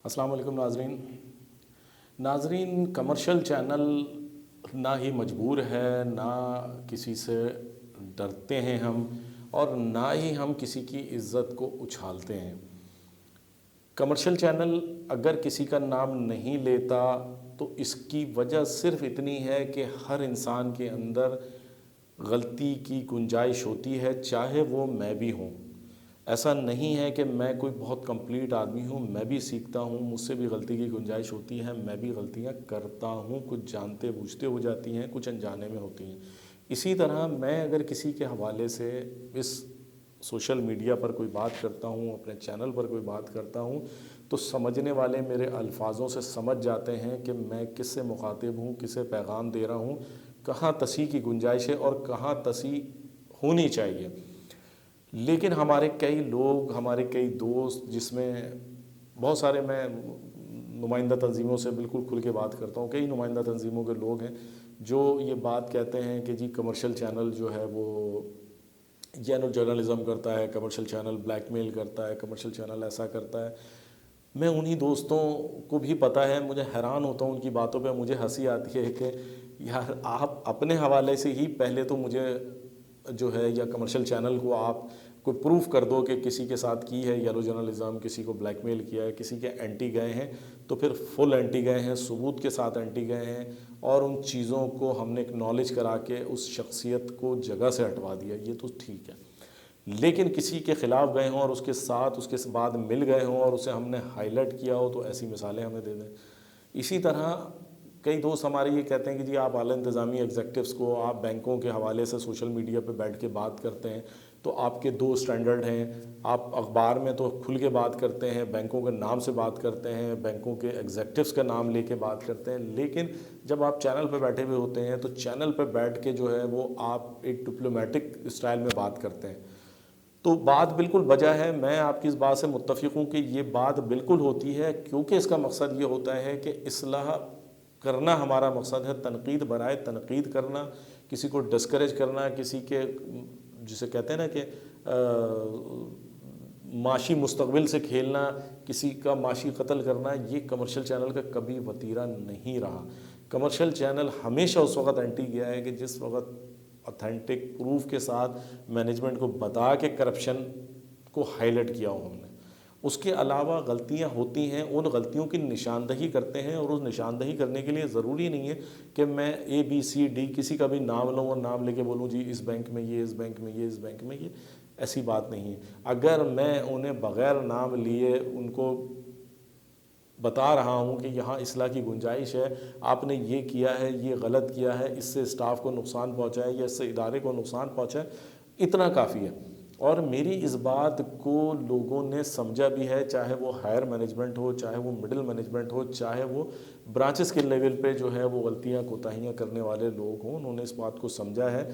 अस्सलाम वालेकुम नाजरीन, कमर्शियल चैनल ना ही मजबूर है, ना किसी से डरते हैं हम, और ना ही हम किसी की इज़्ज़त को उछालते हैं। कमर्शियल चैनल अगर किसी का नाम नहीं लेता तो इसकी वजह सिर्फ़ इतनी है कि हर इंसान के अंदर गलती की गुंजाइश होती है, चाहे वो मैं भी हूँ। ऐसा नहीं है कि मैं कोई बहुत कंप्लीट आदमी हूँ, मैं भी सीखता हूँ, मुझसे भी गलती की गुंजाइश होती है, मैं भी गलतियाँ करता हूँ, कुछ जानते बूझते हो जाती हैं, कुछ अनजाने में होती हैं। इसी तरह मैं अगर किसी के हवाले से इस सोशल मीडिया पर कोई बात करता हूँ, अपने चैनल पर कोई बात करता हूँ, तो समझने वाले मेरे अल्फाज़ों से समझ जाते हैं कि मैं किससे मुखातिब हूँ, किसे पैगाम दे रहा हूँ, कहाँ तसी की गुंजाइश है और कहाँ तसी होनी चाहिए। लेकिन हमारे कई लोग, हमारे कई दोस्त, जिसमें बहुत सारे, मैं नुमाइंदा तंजीमों से बिल्कुल खुल के बात करता हूँ, कई नुमाइंदा तंजीमों के लोग हैं जो ये बात कहते हैं कि जी कमर्शियल चैनल जो है वो जर्नलिज़म करता है, कमर्शियल चैनल ब्लैकमेल करता है, कमर्शियल चैनल ऐसा करता है। मैं उन्हीं दोस्तों को भी पता है, मुझे हैरान होता हूँ उनकी बातों पे, मुझे हंसी आती है कि यार आप अपने हवाले से ही पहले तो मुझे जो है, या कमर्शियल चैनल को आप कोई प्रूफ कर दो कि किसी के साथ की है येलो जर्नलिज्म, किसी को ब्लैकमेल किया है, किसी के एंटी गए हैं, तो फिर फुल एंटी गए हैं, सबूत के साथ एंटी गए हैं, और उन चीज़ों को हमने एक्नॉलेज करा के उस शख्सियत को जगह से हटवा दिया, ये तो ठीक है। लेकिन किसी के ख़िलाफ़ गए हों और उसके साथ उसके बाद मिल गए हों और उसे हमने हाईलाइट किया हो, तो ऐसी मिसालें हमें दे दें। इसी तरह कई दोस्त हमारे ये कहते हैं कि जी आप आला इंतज़ामी एग्जेक्टिव्स को, आप बैंकों के हवाले से सोशल मीडिया पे बैठ के बात करते हैं, तो आपके दो स्टैंडर्ड हैं। आप अखबार में तो खुल के बात करते हैं, बैंकों के नाम से बात करते हैं, बैंकों के एग्जेक्टिव्स का नाम लेके बात करते हैं, लेकिन जब आप चैनल पे बैठे हुए होते हैं तो चैनल पे बैठ के जो है वो आप एक डिप्लोमेटिक स्टाइल में बात करते हैं। तो बात बिल्कुल वजह है, मैं आपकी इस बात से मुत्तफ़िक़ हूँ कि ये बात बिल्कुल होती है, क्योंकि इसका मकसद ये होता है कि इस्लाह करना हमारा मकसद है, तनक़ीद बराए तनक़ीद करना, किसी को डिस्करेज करना, किसी के जिसे कहते हैं ना कि माशी मुस्तक़बिल से खेलना, किसी का माशी कत्ल करना, ये कमर्शियल चैनल का कभी वतीरा नहीं रहा। कमर्शियल चैनल हमेशा उस वक़्त एंटी गया है कि जिस वक़्त ऑथेंटिक प्रूफ के साथ मैनेजमेंट को बता के करप्शन को हाईलाइट किया हो हमने। उसके अलावा गलतियां होती हैं, उन गलतियों की निशानदही करते हैं, और उस निशानदही करने के लिए ज़रूरी नहीं है कि मैं ABCD किसी का भी नाम लूँ और नाम लेके बोलूँ जी इस बैंक में ये, इस बैंक में ये, इस बैंक में ये, ऐसी बात नहीं है। अगर मैं उन्हें बग़ैर नाम लिए उनको बता रहा हूँ कि यहाँ इस्लाह की गुंजाइश है, आपने ये किया है, ये गलत किया है, इससे स्टाफ को नुकसान पहुँचा है या इससे इदारे को नुकसान पहुँचा है, इतना काफ़ी है। और मेरी इस बात को लोगों ने समझा भी है, चाहे वो हायर मैनेजमेंट हो, चाहे वो मिडिल मैनेजमेंट हो, चाहे वो ब्रांचेस के लेवल पे जो है वो गलतियाँ कोताहियाँ करने वाले लोग हों, उन्होंने इस बात को समझा है।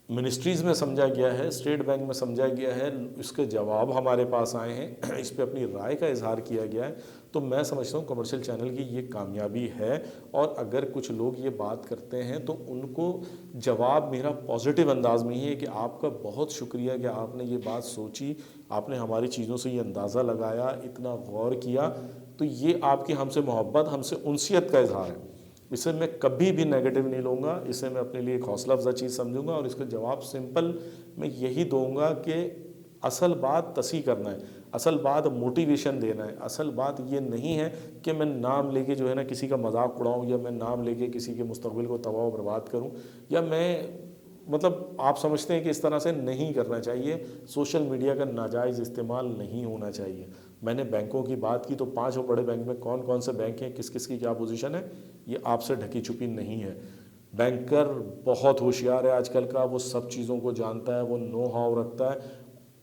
मिनिस्ट्रीज़ में समझा गया है, स्टेट बैंक में समझा गया है, इसके जवाब हमारे पास आए हैं, इस पे अपनी राय का इजहार किया गया है। तो मैं समझता हूँ कमर्शियल चैनल की ये कामयाबी है, और अगर कुछ लोग ये बात करते हैं तो उनको जवाब मेरा पॉजिटिव अंदाज में ही है कि आपका बहुत शुक्रिया कि आपने ये बात सोची, आपने हमारी चीज़ों से ये अंदाज़ा लगाया, इतना गौर किया, तो ये आपकी हमसे मोहब्बत, हमसे उनसियत का इजहार है। इसे मैं कभी भी नेगेटिव नहीं लूँगा, इसे मैं अपने लिए एक हौसला अफजा चीज़ समझूंगा, और इसका जवाब सिंपल मैं यही दूंगा कि असल बात तसी करना है, असल बात मोटिवेशन देना है। असल बात ये नहीं है कि मैं नाम लेके जो है ना किसी का मजाक उड़ाऊँ, या मैं नाम लेके किसी के मुस्तकबिल को तबाह बर्बाद करूँ, या मैं मतलब आप समझते हैं कि इस तरह से नहीं करना चाहिए। सोशल मीडिया का नाजायज़ इस्तेमाल नहीं होना चाहिए। मैंने बैंकों की बात की, तो 5 बड़े बैंक में कौन कौन से बैंक हैं, किस किस की क्या पोजीशन है, ये आपसे ढकी छुपी नहीं है। बैंकर बहुत होशियार है आजकल का, वो सब चीज़ों को जानता है, वो नो हाउ रखता है,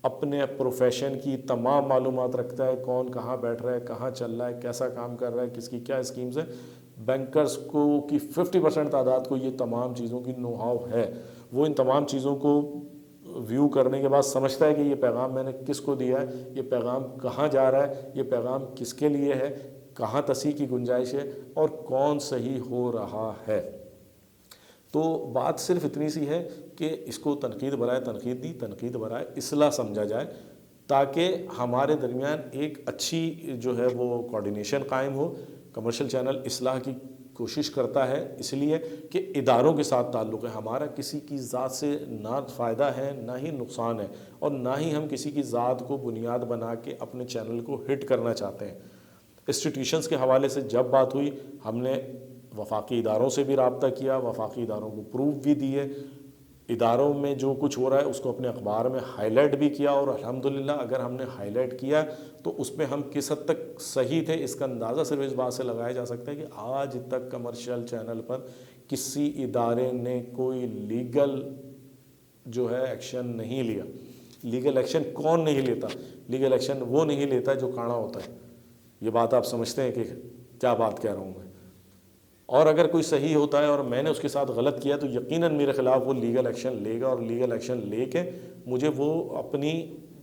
अपने प्रोफेशन की तमाम मालूमात रखता है, कौन कहाँ बैठ रहा है, कहाँ चल रहा है, कैसा काम कर रहा है, किसकी क्या स्कीम्स है। बैंकर्स को की 50% तादाद को ये तमाम चीज़ों की नो हाउ है। वो इन तमाम चीज़ों को व्यू करने के बाद समझता है कि ये पैगाम मैंने किसको दिया है, ये पैगाम कहाँ जा रहा है, ये पैगाम किसके लिए है, कहाँ तसी की गुंजाइश है, और कौन सही हो रहा है। तो बात सिर्फ इतनी सी है कि इसको तनकीद बराए तनकीद नहीं, तनकीद बराए इस्लाह समझा जाए। تاکہ ہمارے درمیان ایک اچھی جو ہے وہ کوارڈینیشن قائم ہو۔ کمرشل چینل اصلاح کی کوشش کرتا ہے اس لیے کہ اداروں کے ساتھ تعلق ہے ہمارا، کسی کی ذات سے نہ فائدہ ہے نہ ہی نقصان ہے، اور نہ ہی ہم کسی کی ذات کو بنیاد بنا کے اپنے چینل کو ہٹ کرنا چاہتے ہیں۔ انسٹیٹیوشنز کے حوالے سے جب بات ہوئی، ہم نے وفاقی اداروں سے بھی رابطہ کیا، وفاقی اداروں کو پروف بھی دیے، اداروں میں جو کچھ ہو رہا ہے اس کو اپنے اخبار میں ہائی لائٹ بھی کیا، اور الحمدللہ اگر ہم نے ہائی لائٹ کیا تو اس میں ہم کس حد تک صحیح تھے اس کا اندازہ صرف اس بات سے لگایا جا سکتا ہے کہ آج تک کمرشل چینل پر کسی ادارے نے کوئی لیگل جو ہے ایکشن نہیں لیا۔ لیگل ایکشن کون نہیں لیتا؟ لیگل ایکشن وہ نہیں لیتا جو کاڑا ہوتا ہے۔ یہ بات آپ سمجھتے ہیں کہ کیا بات کہہ رہا ہوں میں؟ اور اگر کوئی صحیح ہوتا ہے اور میں نے اس کے ساتھ غلط کیا تو یقیناً میرے خلاف وہ لیگل ایکشن لے گا، اور لیگل ایکشن لے کے مجھے وہ اپنی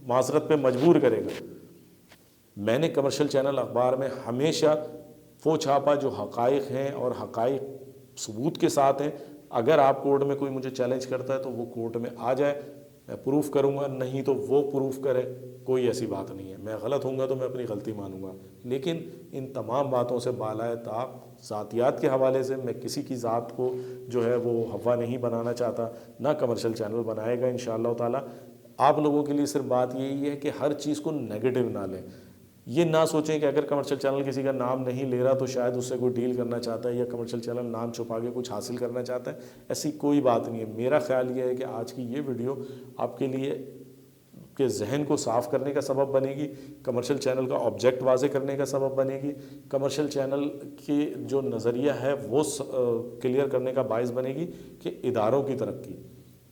معذرت پہ مجبور کرے گا۔ میں نے کمرشل چینل اخبار میں ہمیشہ وہ چھاپا جو حقائق ہیں اور حقائق ثبوت کے ساتھ ہیں۔ اگر آپ کورٹ میں کوئی مجھے چیلنج کرتا ہے تو وہ کورٹ میں آ جائے، میں پروف کروں گا، نہیں تو وہ پروف کرے، کوئی ایسی بات نہیں ہے۔ میں غلط ہوں گا تو میں اپنی غلطی مانوں گا، لیکن ان تمام باتوں سے بالائے طاق ذاتیات کے حوالے سے میں کسی کی ذات کو جو ہے وہ ہوا نہیں بنانا چاہتا، نہ کمرشل چینل بنائے گا انشاءاللہ تعالیٰ۔ آپ لوگوں کے لیے صرف بات یہی ہے کہ ہر چیز کو نیگیٹو نہ لیں۔ یہ نہ سوچیں کہ اگر کمرشل چینل کسی کا نام نہیں لے رہا تو شاید اس سے کوئی ڈیل کرنا چاہتا ہے، یا کمرشل چینل نام چھپا کے کچھ حاصل کرنا چاہتا ہے۔ ایسی کوئی بات نہیں ہے۔ میرا خیال یہ ہے کہ آج کی یہ ویڈیو آپ کے لیے کے ذہن کو صاف کرنے کا سبب بنے گی، کمرشل چینل کا آبجیکٹ واضح کرنے کا سبب بنے گی، کمرشل چینل کی جو نظریہ ہے وہ کلیئر کرنے کا باعث بنے گی کہ اداروں کی ترقی،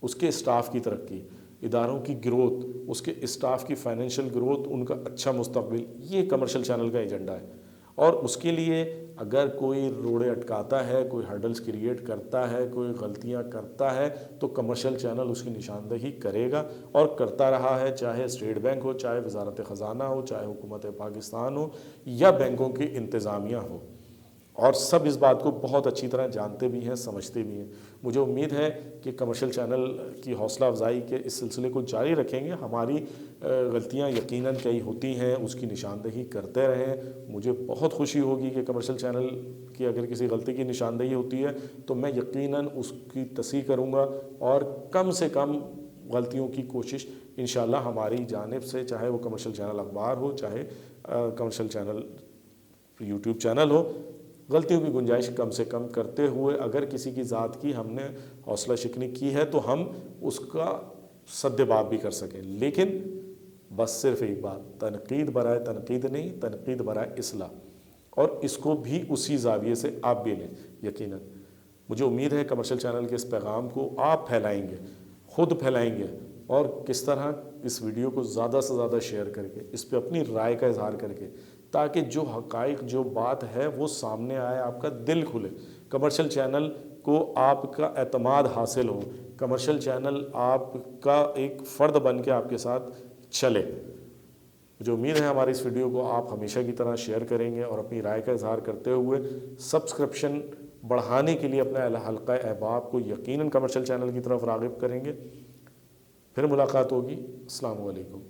اس کے اسٹاف کی ترقی، اداروں کی گروتھ، اس کے اسٹاف کی فائنینشیل گروتھ، ان کا اچھا مستقبل، یہ کمرشل چینل کا ایجنڈا ہے۔ اور اس کے لیے اگر کوئی روڑے اٹکاتا ہے، کوئی ہرڈلز کریٹ کرتا ہے، کوئی غلطیاں کرتا ہے تو کمرشل چینل اس کی نشاندہی کرے گا اور کرتا رہا ہے، چاہے اسٹیٹ بینک ہو، چاہے وزارت خزانہ ہو، چاہے حکومت پاکستان ہو، یا بینکوں کی انتظامیہ ہو، اور سب اس بات کو بہت اچھی طرح جانتے بھی ہیں، سمجھتے بھی ہیں۔ مجھے امید ہے کہ کمرشل چینل کی حوصلہ افزائی کے اس سلسلے کو جاری رکھیں گے۔ ہماری غلطیاں یقیناً کئی ہوتی ہیں، اس کی نشاندہی کرتے رہیں۔ مجھے بہت خوشی ہوگی کہ کمرشل چینل کی اگر کسی غلطی کی نشاندہی ہوتی ہے تو میں یقیناً اس کی تصحیح کروں گا، اور کم سے کم غلطیوں کی کوشش انشاءاللہ ہماری جانب سے، چاہے وہ کمرشل چینل اخبار ہو، چاہے کمرشل چینل یوٹیوب چینل ہو، غلطیوں کی گنجائش کم سے کم کرتے ہوئے اگر کسی کی ذات کی ہم نے حوصلہ شکنی کی ہے تو ہم اس کا سد باب بھی کر سکیں۔ لیکن بس صرف ایک بات، تنقید برائے تنقید نہیں، تنقید برائے اصلاح، اور اس کو بھی اسی زاویے سے آپ بھی لیں۔ یقیناً مجھے امید ہے کمرشل چینل کے اس پیغام کو آپ پھیلائیں گے، خود پھیلائیں گے، اور کس طرح اس ویڈیو کو زیادہ سے زیادہ شیئر کر کے اس پہ اپنی رائے کا اظہار کر کے، تاکہ جو حقائق، جو بات ہے وہ سامنے آئے، آپ کا دل کھلے، کمرشل چینل کو آپ کا اعتماد حاصل ہو، کمرشل چینل آپ کا ایک فرد بن کے آپ کے ساتھ چلے۔ مجھے امید ہے ہماری اس ویڈیو کو آپ ہمیشہ کی طرح شیئر کریں گے، اور اپنی رائے کا اظہار کرتے ہوئے سبسکرپشن بڑھانے کے لیے اپنے حلقہ احباب کو یقیناً کمرشل چینل کی طرف راغب کریں گے۔ پھر ملاقات ہوگی۔ السلام علیکم۔